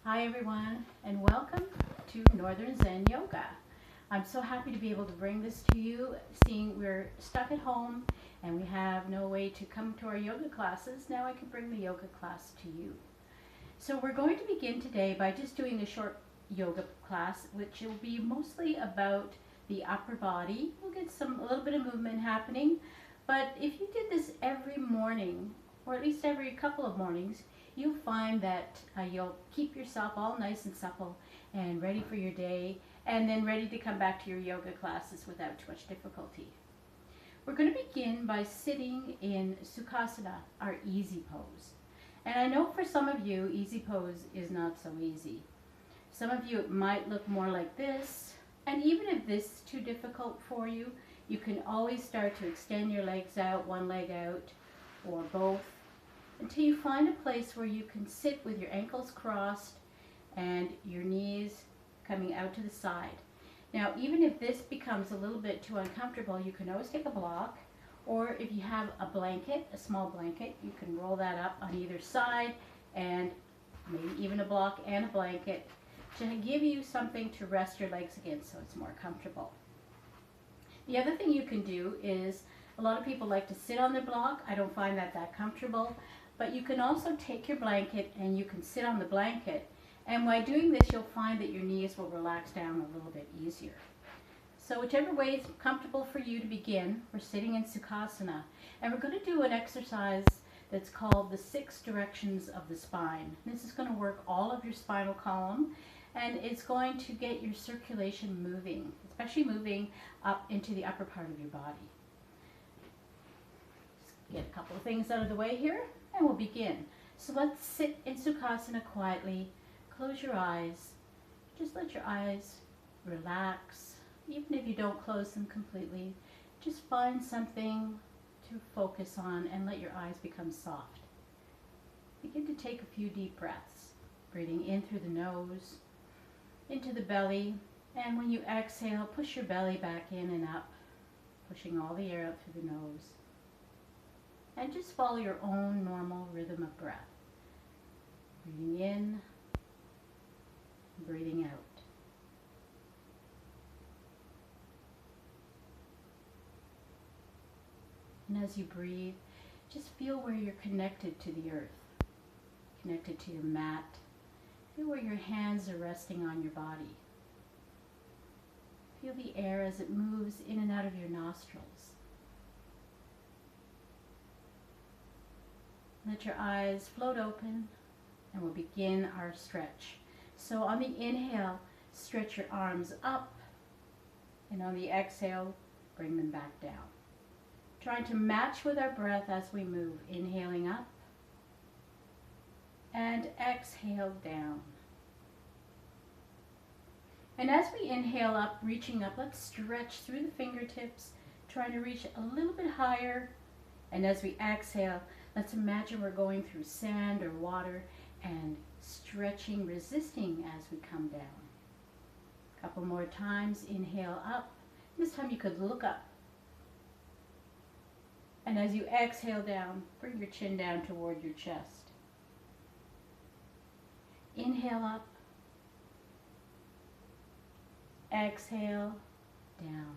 Hi everyone, and welcome to Northern Zen Yoga. I'm so happy to be able to bring this to you, seeing we're stuck at home and we have no way to come to our yoga classes. Now I can bring the yoga class to you. So we're going to begin today by just doing a short yoga class, which will be mostly about the upper body. We'll get a little bit of movement happening, but if you did this every morning, or at least every couple of mornings, you'll find that you'll keep yourself all nice and supple and ready for your day, and then ready to come back to your yoga classes without too much difficulty. We're going to begin by sitting in Sukhasana, our easy pose. And I know for some of you, easy pose is not so easy. Some of you, it might look more like this, and even if this is too difficult for you, you can always start to extend your legs out, one leg out, or both, until you find a place where you can sit with your ankles crossed and your knees coming out to the side. Now, even if this becomes a little bit too uncomfortable, you can always take a block, or if you have a blanket, a small blanket, you can roll that up on either side, and maybe even a block and a blanket to give you something to rest your legs against so it's more comfortable. The other thing you can do is, a lot of people like to sit on their block. I don't find that comfortable. But you can also take your blanket and you can sit on the blanket. And while doing this, you'll find that your knees will relax down a little bit easier. So whichever way is comfortable for you to begin, we're sitting in Sukhasana. And we're going to do an exercise that's called the 6 directions of the spine. This is going to work all of your spinal column, and it's going to get your circulation moving, especially moving up into the upper part of your body. Just get a couple of things out of the way here. And we'll begin. So let's sit in Sukhasana quietly. Close your eyes. Just let your eyes relax. Even if you don't close them completely, just find something to focus on and let your eyes become soft. Begin to take a few deep breaths, breathing in through the nose, into the belly, and when you exhale, push your belly back in and up, pushing all the air out through the nose. And just follow your own normal rhythm of breath. Breathing in, breathing out. And as you breathe, just feel where you're connected to the earth, connected to your mat. Feel where your hands are resting on your body. Feel the air as it moves in and out of your nostrils. Let your eyes float open, and we'll begin our stretch. So on the inhale, stretch your arms up, and on the exhale, bring them back down. Trying to match with our breath as we move. Inhaling up, and exhale down. And as we inhale up, reaching up, let's stretch through the fingertips, trying to reach a little bit higher. And as we exhale, let's imagine we're going through sand or water and stretching, resisting as we come down. A couple more times. Inhale up. This time you could look up. And as you exhale down, bring your chin down toward your chest. Inhale up. Exhale down.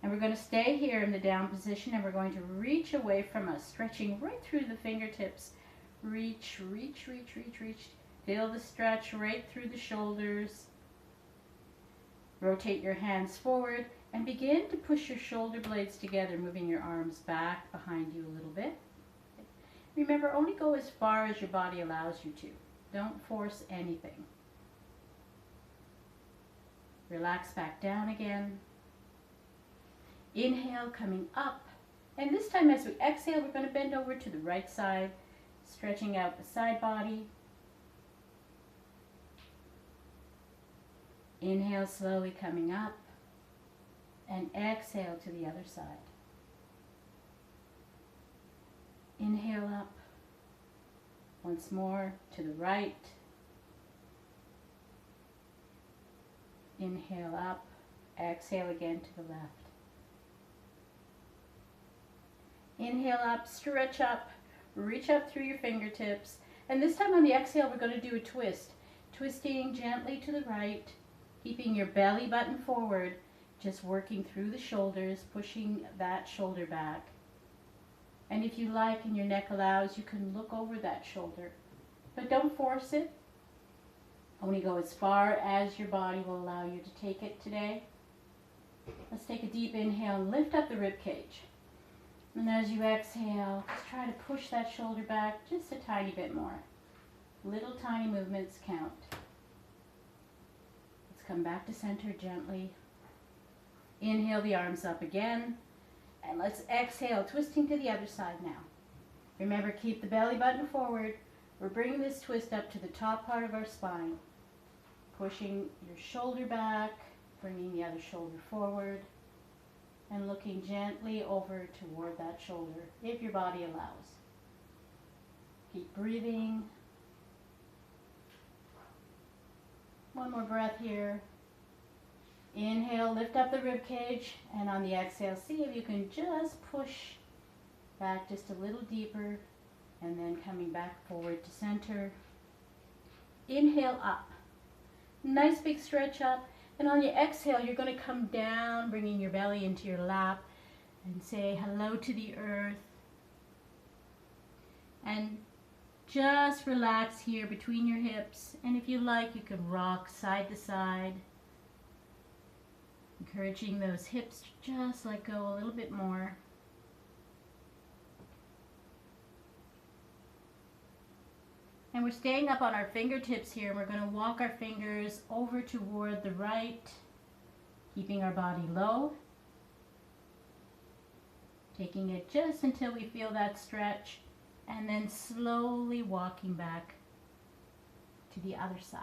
And we're going to stay here in the down position, and we're going to reach away from us, stretching right through the fingertips. Reach, reach, reach, reach, reach. Feel the stretch right through the shoulders. Rotate your hands forward and begin to push your shoulder blades together, moving your arms back behind you a little bit. Remember, only go as far as your body allows you to. Don't force anything. Relax back down again. Inhale, coming up, and this time as we exhale, we're going to bend over to the right side, stretching out the side body. Inhale, slowly coming up, and exhale to the other side. Inhale up, once more to the right. Inhale up, exhale again to the left. Inhale up, stretch up, reach up through your fingertips, And this time on the exhale, we're going to do a twist. Twisting gently to the right, keeping your belly button forward, just working through the shoulders, pushing that shoulder back. And if you like and your neck allows, you can look over that shoulder. But don't force it. Only go as far as your body will allow you to take it today. Let's take a deep inhale and lift up the rib cage. And as you exhale, just try to push that shoulder back just a tiny bit more. Little tiny movements count. Let's come back to center gently. Inhale the arms up again. And let's exhale, twisting to the other side now. Remember, keep the belly button forward. We're bringing this twist up to the top part of our spine. Pushing your shoulder back, bringing the other shoulder forward, and looking gently over toward that shoulder, if your body allows. Keep breathing. One more breath here. Inhale, lift up the rib cage, and on the exhale, see if you can just push back just a little deeper, and then coming back forward to center. Inhale up. Nice big stretch up. And on your exhale, you're going to come down, bringing your belly into your lap, and say hello to the earth. And just relax here between your hips. And if you like, you can rock side to side. Encouraging those hips to just let go a little bit more. And we're staying up on our fingertips here, and we're going to walk our fingers over toward the right, keeping our body low. Taking it just until we feel that stretch, and then slowly walking back to the other side.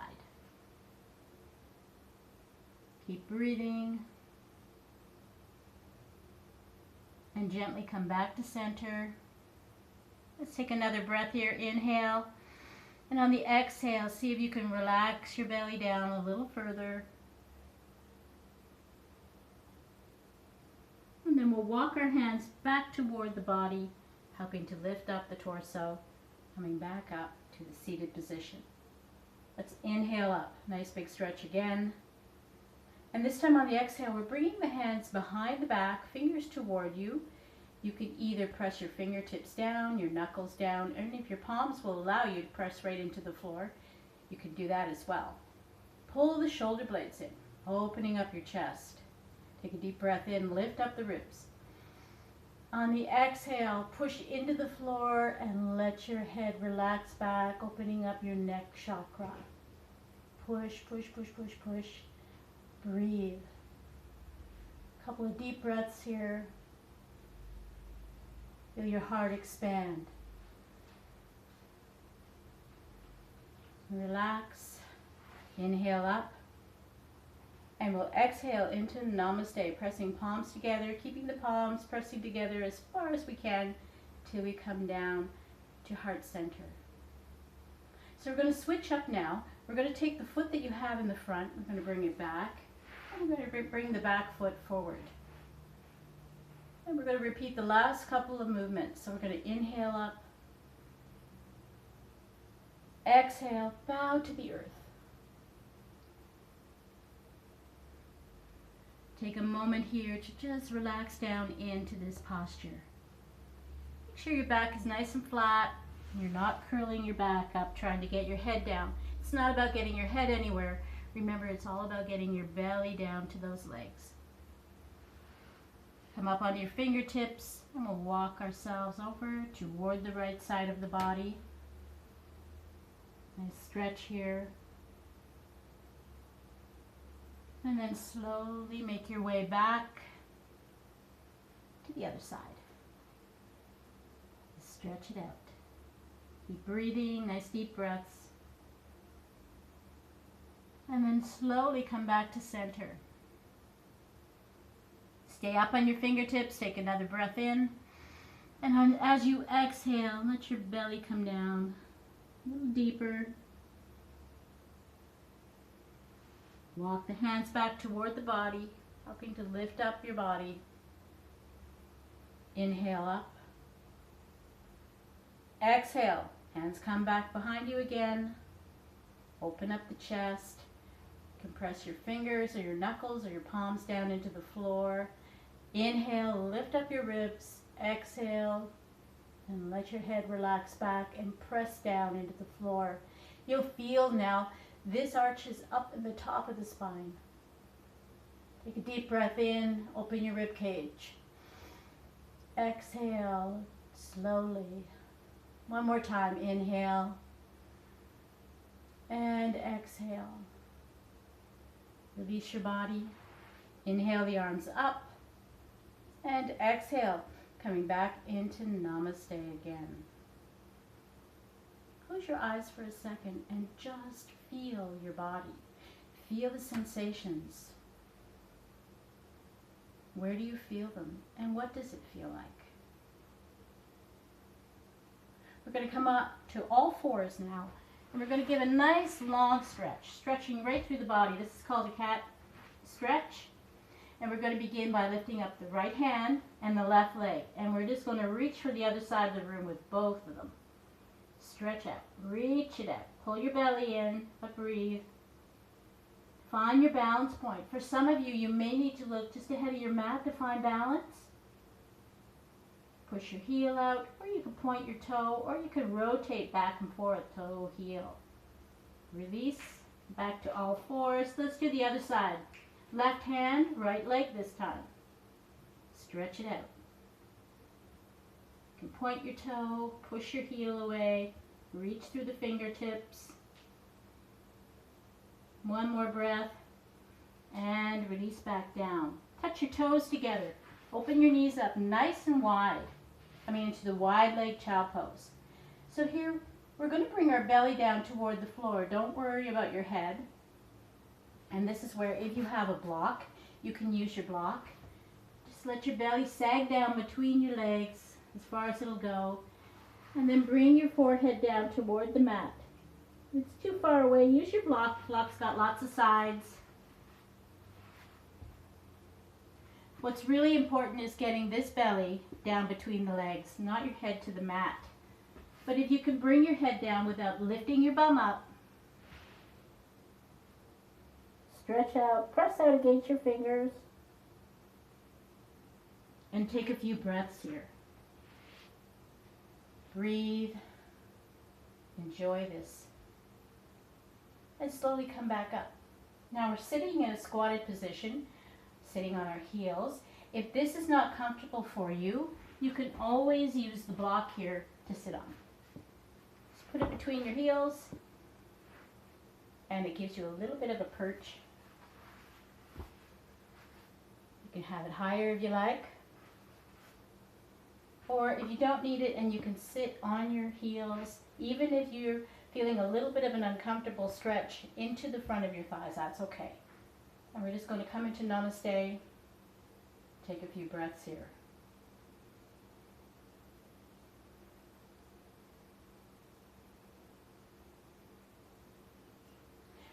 Keep breathing. And gently come back to center. Let's take another breath here. Inhale. And on the exhale, see if you can relax your belly down a little further. And then we'll walk our hands back toward the body, helping to lift up the torso, coming back up to the seated position. Let's inhale up. Nice big stretch again. And this time on the exhale, we're bringing the hands behind the back, fingers toward you. You can either press your fingertips down, your knuckles down, and if your palms will allow you to press right into the floor, you can do that as well. Pull the shoulder blades in, opening up your chest. Take a deep breath in, lift up the ribs. On the exhale, push into the floor and let your head relax back, opening up your neck chakra. Push, push, push, push, push. Breathe. A couple of deep breaths here. Feel your heart expand. Relax. Inhale up. And we'll exhale into Namaste, pressing palms together, keeping the palms pressing together as far as we can till we come down to heart center. So we're going to switch up now. We're going to take the foot that you have in the front, we're going to bring it back, and we're going to bring the back foot forward. And we're going to repeat the last couple of movements. So we're going to inhale up, exhale, bow to the earth. Take a moment here to just relax down into this posture. Make sure your back is nice and flat. You're not curling your back up, trying to get your head down. It's not about getting your head anywhere. Remember, it's all about getting your belly down to those legs. Come up onto your fingertips, and we'll walk ourselves over toward the right side of the body. Nice stretch here. And then slowly make your way back to the other side. Stretch it out. Keep breathing, nice deep breaths. And then slowly come back to center. Stay up on your fingertips, take another breath in. And as you exhale, let your belly come down a little deeper. Walk the hands back toward the body, helping to lift up your body. Inhale up. Exhale, Hands come back behind you again. Open up the chest. Compress your fingers or your knuckles or your palms down into the floor. Inhale, lift up your ribs. Exhale, and let your head relax back and press down into the floor. You'll feel now this arches up in the top of the spine. Take a deep breath in, open your rib cage. Exhale slowly. One more time, inhale and exhale. Release your body. Inhale the arms up and exhale, coming back into Namaste again. Close your eyes for a second and just feel your body. Feel the sensations. Where do you feel them and what does it feel like? We're going to come up to all fours now, and we're going to give a nice long stretch, stretching right through the body. This is called a cat stretch, and we're going to begin by lifting up the right hand and the left leg, and we're just going to reach for the other side of the room with both of them. Stretch out, reach it out, pull your belly in, but breathe. Find your balance point. For some of you, you may need to look just ahead of your mat to find balance. Push your heel out, or you can point your toe, or you can rotate back and forth, toe, heel. Release, back to all fours. Let's do the other side. Left hand, right leg this time. Stretch it out. You can point your toe, push your heel away, reach through the fingertips. One more breath, and release back down. Touch your toes together. Open your knees up nice and wide. Coming into the wide leg child pose. So here, we're going to bring our belly down toward the floor. Don't worry about your head. And this is where, if you have a block, you can use your block. Just let your belly sag down between your legs as far as it'll go. And then bring your forehead down toward the mat. If it's too far away, use your block. The block's got lots of sides. What's really important is getting this belly down between the legs, not your head to the mat. But if you can bring your head down without lifting your bum up, stretch out, press out against your fingers, and take a few breaths here. Breathe, enjoy this, and slowly come back up. Now we're sitting in a squatted position, sitting on our heels. If this is not comfortable for you, you can always use the block here to sit on. Just put it between your heels, and it gives you a little bit of a perch. You can have it higher if you like, or if you don't need it and you can sit on your heels, even if you're feeling a little bit of an uncomfortable stretch into the front of your thighs, that's okay. And we're just going to come into Namaste, take a few breaths here.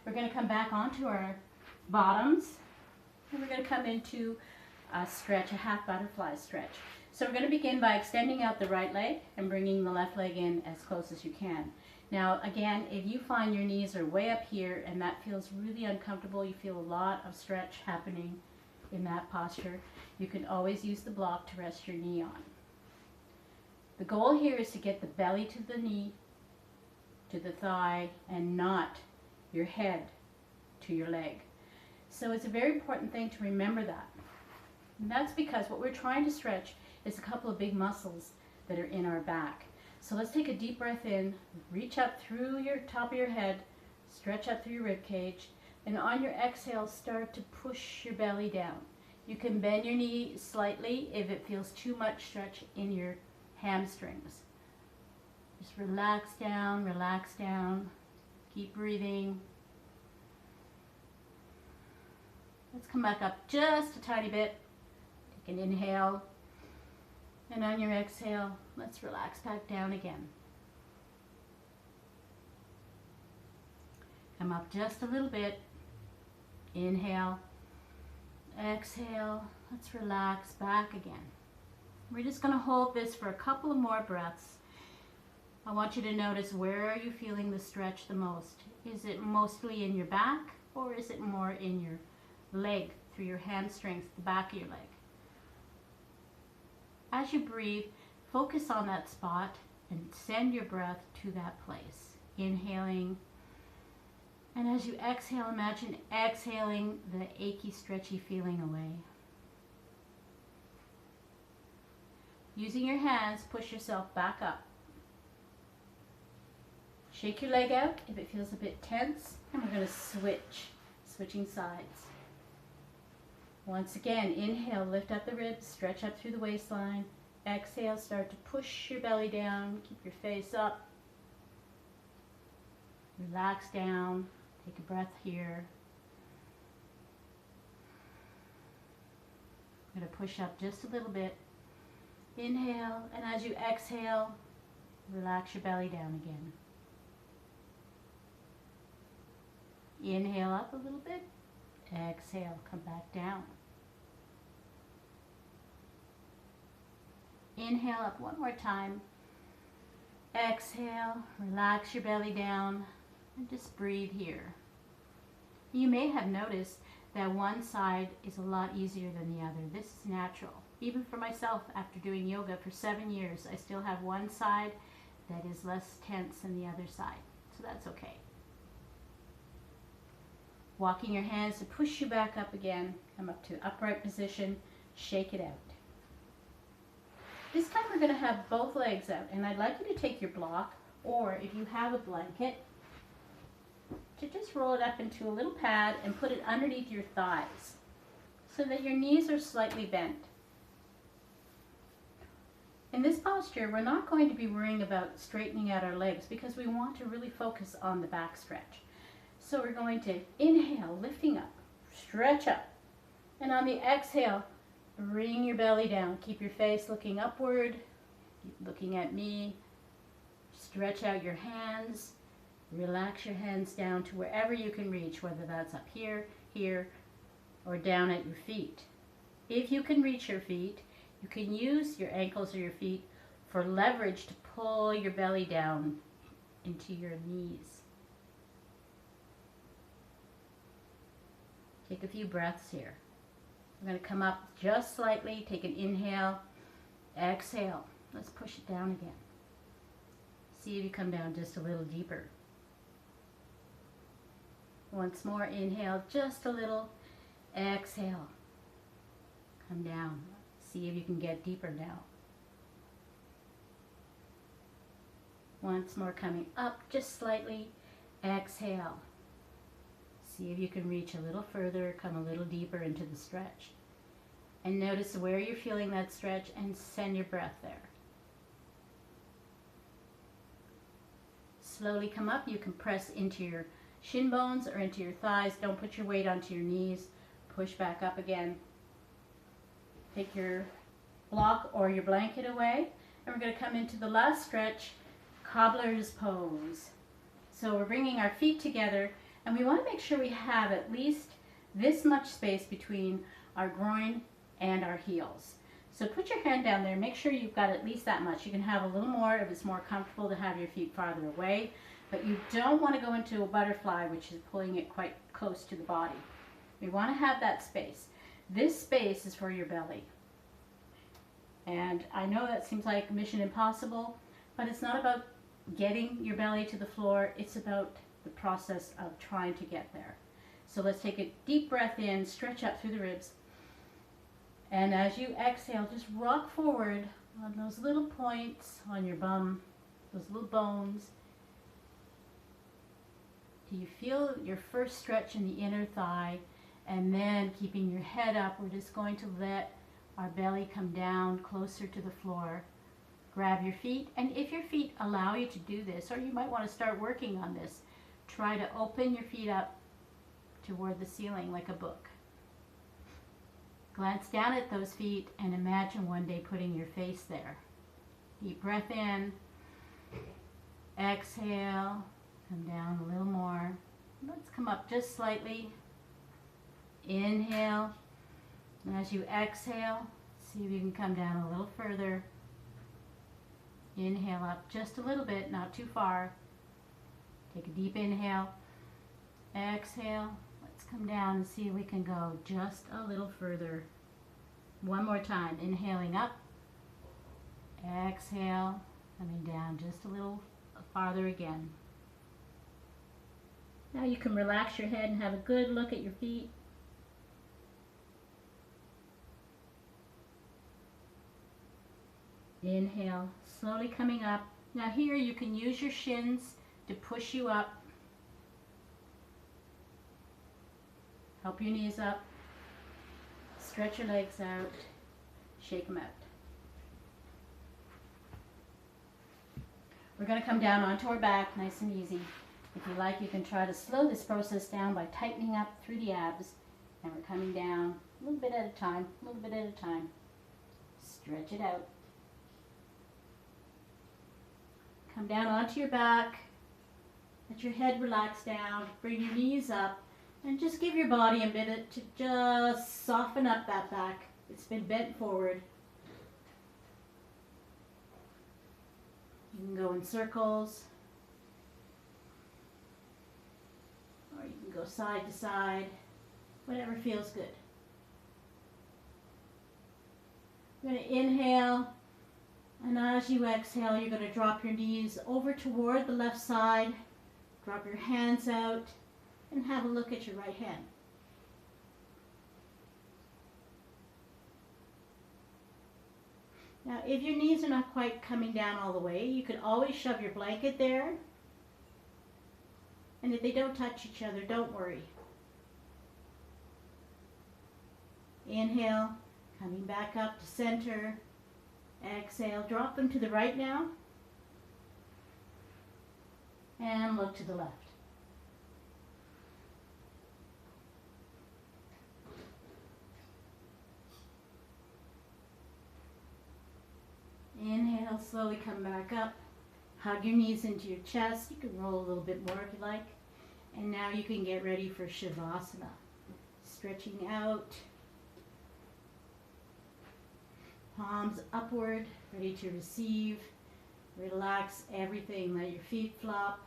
We're going to come back onto our bottoms, and we're going to come into a stretch, a half butterfly stretch. So we're going to begin by extending out the right leg and bringing the left leg in as close as you can. Now again, if you find your knees are way up here and that feels really uncomfortable, you feel a lot of stretch happening in that posture, you can always use the block to rest your knee on. The goal here is to get the belly to the knee, to the thigh, and not your head to your leg. So it's a very important thing to remember that. And that's because what we're trying to stretch is a couple of big muscles that are in our back. So let's take a deep breath in, reach up through your top of your head, stretch up through your rib cage, and on your exhale, start to push your belly down. You can bend your knee slightly if it feels too much stretch in your hamstrings. Just relax down, keep breathing. Let's come back up just a tiny bit. Take an inhale. And on your exhale, let's relax back down again. Come up just a little bit. Inhale. Exhale. Let's relax back again. We're just going to hold this for a couple of more breaths. I want you to notice, where are you feeling the stretch the most? Is it mostly in your back, or is it more in your leg, through your hamstrings, the back of your leg? As you breathe, focus on that spot and send your breath to that place. Inhaling. And as you exhale, imagine exhaling the achy, stretchy feeling away. Using your hands, push yourself back up. Shake your leg out if it feels a bit tense, and we're going to switching sides. Once again, inhale, lift up the ribs, stretch up through the waistline. Exhale, start to push your belly down, keep your face up. Relax down, take a breath here. I'm going to push up just a little bit. Inhale, and as you exhale, relax your belly down again. Inhale up a little bit. Exhale, come back down. Inhale up one more time. Exhale, relax your belly down, and just breathe here. You may have noticed that one side is a lot easier than the other. This is natural. Even for myself, after doing yoga for 7 years, I still have one side that is less tense than the other side. So that's okay. Walking your hands to push you back up again. Come up to upright position. Shake it out. This time we're going to have both legs out. And I'd like you to take your block, or if you have a blanket, to just roll it up into a little pad and put it underneath your thighs so that your knees are slightly bent. In this posture, we're not going to be worrying about straightening out our legs because we want to really focus on the back stretch. So we're going to inhale, lifting up, stretch up. And on the exhale, bring your belly down. Keep your face looking upward, keep looking at me. Stretch out your hands. Relax your hands down to wherever you can reach, whether that's up here, here, or down at your feet. If you can reach your feet, you can use your ankles or your feet for leverage to pull your belly down into your knees. Take a few breaths here. We're going to come up just slightly. Take an inhale, exhale. Let's push it down again. See if you come down just a little deeper. Once more, inhale just a little, exhale. Come down. See if you can get deeper now. Once more, coming up just slightly, exhale. See if you can reach a little further, come a little deeper into the stretch. And notice where you're feeling that stretch and send your breath there. Slowly come up. You can press into your shin bones or into your thighs. Don't put your weight onto your knees. Push back up again. Take your block or your blanket away. And we're going to come into the last stretch, cobbler's pose. So we're bringing our feet together, and we want to make sure we have at least this much space between our groin and our heels. So put your hand down there. Make sure you've got at least that much. You can have a little more if it's more comfortable to have your feet farther away. But you don't want to go into a butterfly, which is pulling it quite close to the body. We want to have that space. This space is for your belly. And I know that seems like mission impossible, but it's not about getting your belly to the floor. It's about the process of trying to get there. So let's take a deep breath in, stretch up through the ribs. And as you exhale, just rock forward on those little points on your bum, those little bones. Do you feel your first stretch in the inner thigh? And then keeping your head up, we're just going to let our belly come down closer to the floor. Grab your feet, and if your feet allow you to do this, or you might want to start working on this, try to open your feet up toward the ceiling like a book. Glance down at those feet and imagine one day putting your face there. Deep breath in, exhale, come down a little more. Let's come up just slightly. Inhale, and as you exhale, see if you can come down a little further. Inhale up just a little bit, not too far. Take a deep inhale. Exhale. Let's come down and see if we can go just a little further. One more time. Inhaling up. Exhale. Coming down just a little farther again. Now you can relax your head and have a good look at your feet. Inhale, slowly coming up. Now here you can use your shins to push you up. Help your knees up. Stretch your legs out. Shake them out. We're going to come down onto our back, nice and easy. If you like, you can try to slow this process down by tightening up through the abs. And we're coming down a little bit at a time, a little bit at a time. Stretch it out. Come down onto your back. Let your head relax down. Bring your knees up. And just give your body a minute to just soften up that back. It's been bent forward. You can go in circles. Or you can go side to side. Whatever feels good. You're going to inhale. And as you exhale, you're going to drop your knees over toward the left side. Drop your hands out. And have a look at your right hand. Now, if your knees are not quite coming down all the way, you can always shove your blanket there. And if they don't touch each other, don't worry. Inhale, coming back up to center. Exhale, drop them to the right now. And look to the left. Inhale, slowly come back up. Hug your knees into your chest. You can roll a little bit more if you like. And now you can get ready for Shavasana. Stretching out. Palms upward, ready to receive. Relax everything. Let your feet flop.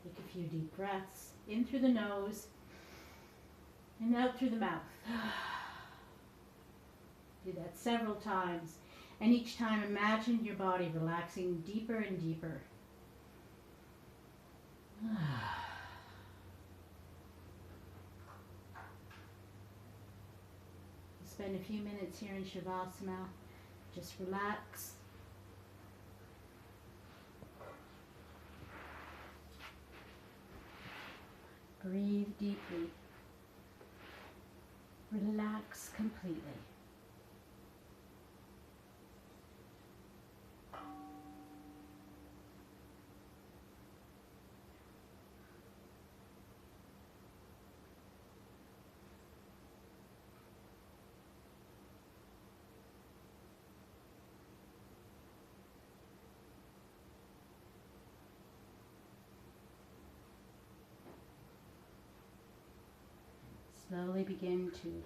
Take a few deep breaths. In through the nose and out through the mouth. Do that several times, and each time imagine your body relaxing deeper and deeper. Spend a few minutes here in Shavasana. Just relax. Breathe deeply. Relax completely. Slowly begin to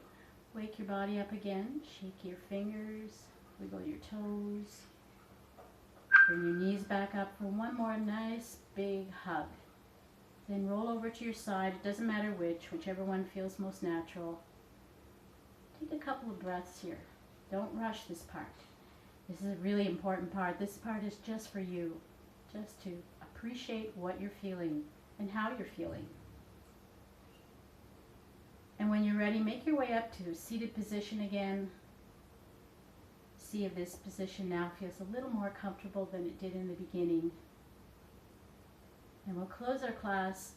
wake your body up again. Shake your fingers, wiggle your toes. Bring your knees back up for one more nice big hug. Then roll over to your side. It doesn't matter whichever one feels most natural. Take a couple of breaths here. Don't rush this part. This is a really important part. This part is just for you. Just to appreciate what you're feeling and how you're feeling. And when you're ready, make your way up to seated position again. See if this position now feels a little more comfortable than it did in the beginning. And we'll close our class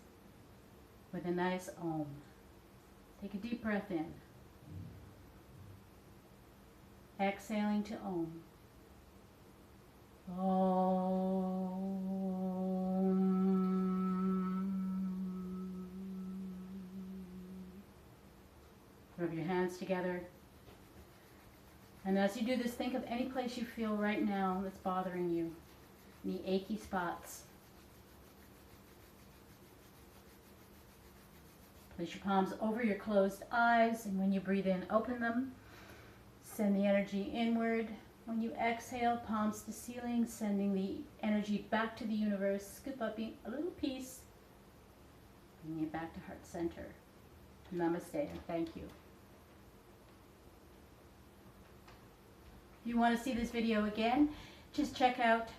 with a nice Om. Take a deep breath in. Exhaling to Om. Om. Rub your hands together. And as you do this, think of any place you feel right now that's bothering you. Any achy spots. Place your palms over your closed eyes, and when you breathe in, open them. Send the energy inward. When you exhale, palms to ceiling, sending the energy back to the universe, scoop up a little piece, bringing it back to heart center. Namaste and thank you. If you want to see this video again, just check out